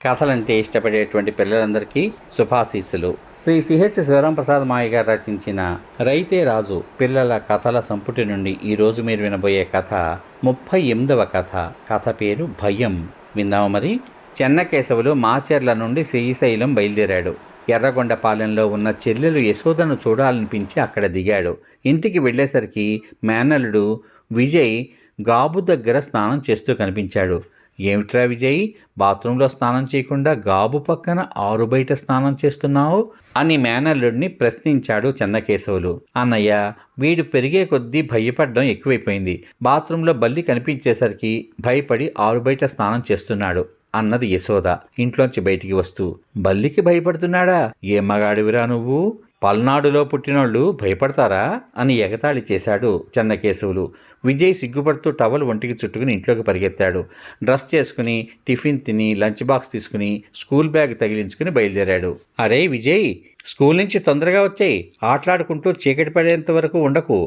కథలంటే ఇష్టపడేటువంటి పిల్లలందరికీ శుభాశీస్సులు. శ్రీ సిహెచ్ శివరాంప్రసాద్ మాయ గారు రచించిన రైతే రాజు పిల్లల కథల సంపుటి నుండి ఈరోజు మీరు వినబోయే కథ 38వ కథ. కథ పేరు భయం. విందాము మరి. చెన్నకేశవులు మాచెర్ల నుండి శ్రీశైలం బయలుదేరాడు. ఎర్రగొండపాలెంలో ఉన్న చెల్లెలు యశోదను చూడాలనిపించి అక్కడ దిగాడు. ఇంటికి వెళ్ళేసరికి మేనల్లుడు విజయ్ గాబు దగ్గర స్నానం చేస్తూ కనిపించాడు. ఏమిట్రా విజయ్, బాత్రూంలో స్నానం చేయకుండా గాబు పక్కన ఆరు బయట స్నానం చేస్తున్నావు అని మేనల్లుడిని ప్రశ్నించాడు చెన్నకేశవులు. అన్నయ్య, వీడు పెరిగే కొద్దీ భయపడడం ఎక్కువైపోయింది. బాత్రూంలో బల్లి కనిపించేసరికి భయపడి ఆరు బయట స్నానం చేస్తున్నాడు అన్నది యశోద ఇంట్లోంచి బయటికి వస్తూ. బల్లికి భయపడుతున్నాడా? ఏ మగాడివిరా నువ్వు? పల్నాడులో పుట్టినోళ్ళు భయపడతారా అని ఎగతాళి చేశాడు చెన్నకేశవులు. విజయ్ సిగ్గుపడుతూ టవల్ ఒంటికి చుట్టుకుని ఇంట్లోకి పరిగెత్తాడు. డ్రెస్ చేసుకుని టిఫిన్ తిని లంచ్ బాక్స్ తీసుకుని స్కూల్ బ్యాగ్ తగిలించుకుని బయలుదేరాడు. అరే విజయ్, స్కూల్ నుంచి తొందరగా వచ్చేయి, ఆటలాడుకుంటూ చీకటి పడేంత వరకు ఉండకు,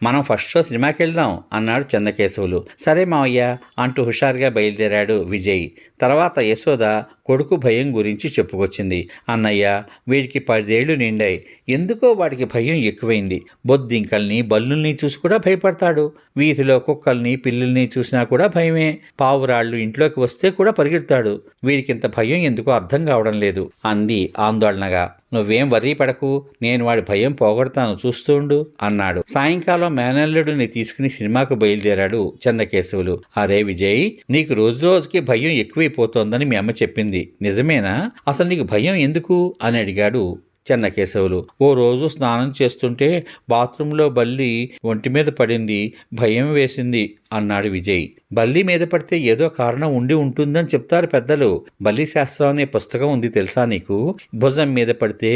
మనం ఫస్ట్ షో సినిమాకి వెళ్దాం అన్నాడు చెన్నకేశవులు. సరే మావయ్య అంటూ హుషారుగా బయలుదేరాడు విజయ్. తర్వాత యశోద కొడుకు భయం గురించి చెప్పుకొచ్చింది. అన్నయ్య, వీడికి 10 ఏళ్లు నిండాయి, ఎందుకో వాడికి భయం ఎక్కువైంది. బొద్దింకల్ని బల్లుల్ని చూసి కూడా భయపడతాడు. వీధిలో కుక్కల్ని పిల్లుల్ని చూసినా కూడా భయమే. పావురాళ్ళు ఇంట్లోకి వస్తే కూడా పరిగెడతాడు. వీడికింత భయం ఎందుకో అర్థం కావడం లేదు అంది ఆందోళనగా. నువ్వేం వర్రీ పడకు, నేను వాడి భయం పోగొడతాను, చూస్తుండు అన్నాడు. సాయంకాలం మేనల్లుడిని తీసుకుని సినిమాకు బయలుదేరాడు చెన్నకేశవులు. అరే విజయ్, నీకు రోజు రోజుకి భయం ఎక్కువైపోతోందని మీ అమ్మ చెప్పింది, నిజమేనా? అసలు నీకు భయం ఎందుకు అని అడిగాడు చెన్నకేశవులు. ఓ రోజు స్నానం చేస్తుంటే బాత్రూంలో బల్లి ఒంటి మీద పడింది, భయం వేసింది అన్నాడు విజయ్. బల్లి మీద పడితే ఏదో కారణం ఉండి ఉంటుందని చెప్తారు పెద్దలు. బల్లి శాస్త్రం అనే పుస్తకం ఉంది తెలుసా నీకు? భుజం మీద పడితే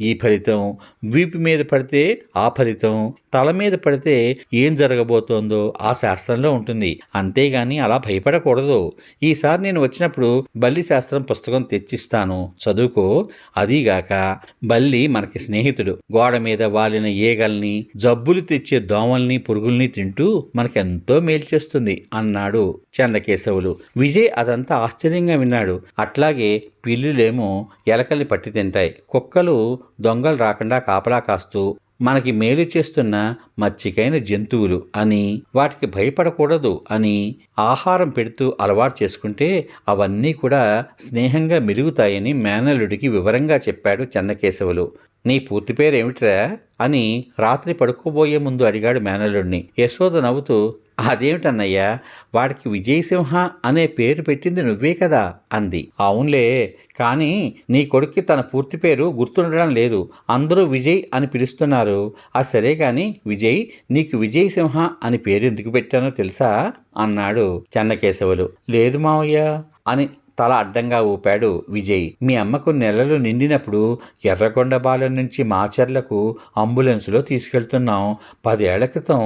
ఈ ఫలితం, వీపు మీద పడితే ఆ ఫలితం, తల మీద పడితే ఏం జరగబోతోందో ఆ శాస్త్రంలో ఉంటుంది. అంతేగాని అలా భయపడకూడదు. ఈసారి నేను వచ్చినప్పుడు బల్లి శాస్త్రం పుస్తకం తెచ్చిస్తాను, చదువుకో. అదీగాక బల్లి మనకి స్నేహితుడు. గోడ మీద వాలిన ఈగల్ని, జబ్బులు తెచ్చే దోమల్ని, పురుగుల్ని తింటూ మనకెంతో మేలు చేస్తుంది అన్నాడు చెన్నకేశవులు. విజయ్ అదంతా ఆశ్చర్యంగా విన్నాడు. అట్లాగే పిల్లులేమో ఎలకల్ని పట్టి తింటాయి, కుక్కలు దొంగలు రాకుండా కాపలా కాస్తూ మనకి మేలు చేస్తున్న మచ్చికైన జంతువులు అని, వాటికి భయపడకూడదు అని ఆహారం పెడుతూ అలవాటు చేసుకుంటే అవన్నీ కూడా స్నేహంగా మెలుగుతాయని మేనల్లుడికి వివరంగా చెప్పాడు చెన్నకేశవులు. నీ పూర్తి పేరేమిట్రా అని రాత్రి పడుకోబోయే ముందు అడిగాడు మేనల్లుడిని. యశోద నవ్వుతూ, అదేమిటన్నయ్యా, వాడికి విజయసింహ అనే పేరు పెట్టింది నువ్వే కదా అంది. అవునులే, కానీ నీ కొడుక్కి తన పూర్తి పేరు గుర్తుండడం లేదు, అందరూ విజయ్ అని పిలుస్తున్నారు. అది సరే కానీ విజయ్, నీకు విజయసింహ అని పేరు ఎందుకు పెట్టానో తెలుసా అన్నాడు చెన్నకేశవులు. లేదు మావయ్య అని తల అడ్డంగా ఊపాడు విజయ్. మీ అమ్మకు నెలలు నిండినప్పుడు ఎర్రగొండపాలెం నుంచి మాచర్లకు అంబులెన్సులో తీసుకెళ్తున్నాం. 10 ఏళ్ల క్రితం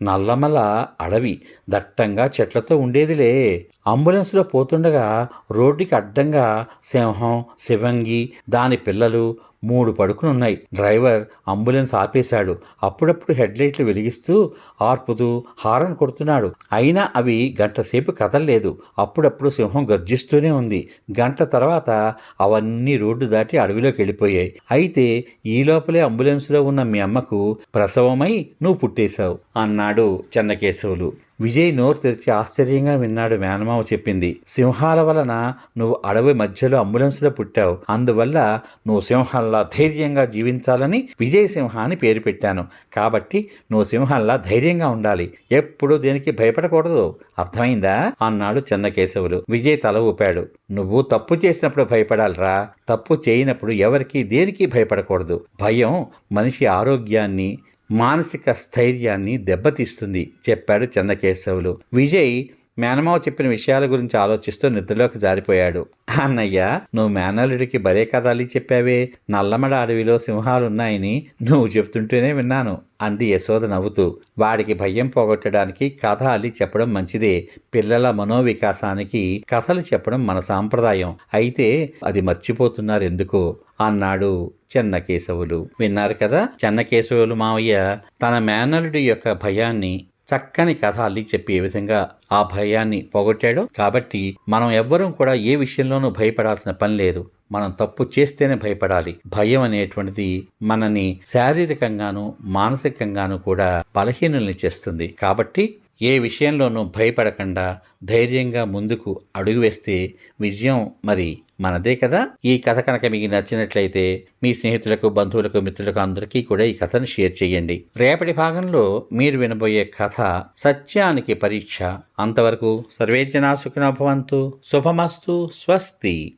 నల్లమల అడవి దట్టంగా చెట్లతో ఉండేదిలే. అంబులెన్స్లో పోతుండగా రోడ్డుకి అడ్డంగా సింహం, శివంగి, దాని పిల్లలు 3 పడుకునున్నాయి. డ్రైవర్ అంబులెన్స్ ఆపేశాడు. అప్పుడప్పుడు హెడ్లైట్లు వెలిగిస్తూ ఆర్పుతూ హారన్ కొడుతున్నాడు. అయినా అవి గంటసేపు కదలలేదు. అప్పుడప్పుడు సింహం గర్జిస్తూనే ఉంది. గంట తర్వాత అవన్నీ రోడ్డు దాటి అడవిలోకి వెళ్ళిపోయాయి. అయితే ఈ లోపలే అంబులెన్స్లో ఉన్న మీ అమ్మకు ప్రసవమై నువ్వు పుట్టేశావు అన్నాడు చెన్నకేశవులు. విజయ్ నోరు తెరిచి ఆశ్చర్యంగా విన్నాడు. మేనమావ చెప్పింది, సింహాల వలన నువ్వు అడవి మధ్యలో అంబులెన్స్లో పుట్టావు, అందువల్ల నువ్వు సింహంలా ధైర్యంగా జీవించాలని విజయ్ సింహ అని పేరు పెట్టాను. కాబట్టి నువ్వు సింహంలా ధైర్యంగా ఉండాలి, ఎప్పుడూ దేనికి భయపడకూడదు, అర్థమైందా అన్నాడు చెన్నకేశవులు. విజయ్ తల ఊపాడు. నువ్వు తప్పు చేసినప్పుడు భయపడాలిరా, తప్పు చేయనప్పుడు ఎవరికి దేనికి భయపడకూడదు. భయం మనిషి ఆరోగ్యాన్ని, మానసిక స్థైర్యాన్ని దెబ్బతీస్తుంది చెప్పాడు చెన్నకేశవులు. విజయ్ మేనమావ చెప్పిన విషయాల గురించి ఆలోచిస్తూ నిద్రలోకి జారిపోయాడు. అన్నయ్య, నువ్వు మేనల్లుడికి భలే కథలు చెప్పావే, నల్లమడ అడవిలో సింహాలున్నాయని నువ్వు చెప్తుంటేనే విన్నాను అంది యశోద నవ్వుతూ. వాడికి భయం పోగొట్టడానికి కథ అల్లి చెప్పడం మంచిదే. పిల్లల మనోవికాసానికి కథలు చెప్పడం మన సాంప్రదాయం. అయితే అది మర్చిపోతున్నారు ఎందుకు అన్నాడు చెన్నకేశవులు. విన్నారు కదా, చెన్నకేశవులు మావయ్య తన మేనల్లుడి యొక్క భయాన్ని చక్కని కథ అల్లి చెప్పి ఏ విధంగా ఆ భయాన్ని పోగొట్టాడో, కాబట్టి మనం ఎవ్వరూ కూడా ఏ విషయంలోనూ భయపడాల్సిన పని లేదు. మనం తప్పు చేస్తేనే భయపడాలి. భయం అనేటువంటిది మనని శారీరకంగాను మానసికంగాను కూడా బలహీనుల్ని చేస్తుంది. కాబట్టి ఏ విషయంలోనూ భయపడకుండా ధైర్యంగా ముందుకు అడుగు వేస్తే విజయం మరి మనదే కదా. ఈ కథ కనుక మీకు నచ్చినట్లయితే మీ స్నేహితులకు, బంధువులకు, మిత్రులకు అందరికీ కూడా ఈ కథను షేర్ చేయండి. రేపటి భాగంలో మీరు వినబోయే కథ సత్యానికి పరీక్ష. అంతవరకు సర్వే జనా సుఖినో భవంతు. శుభమస్తు. స్వస్తి.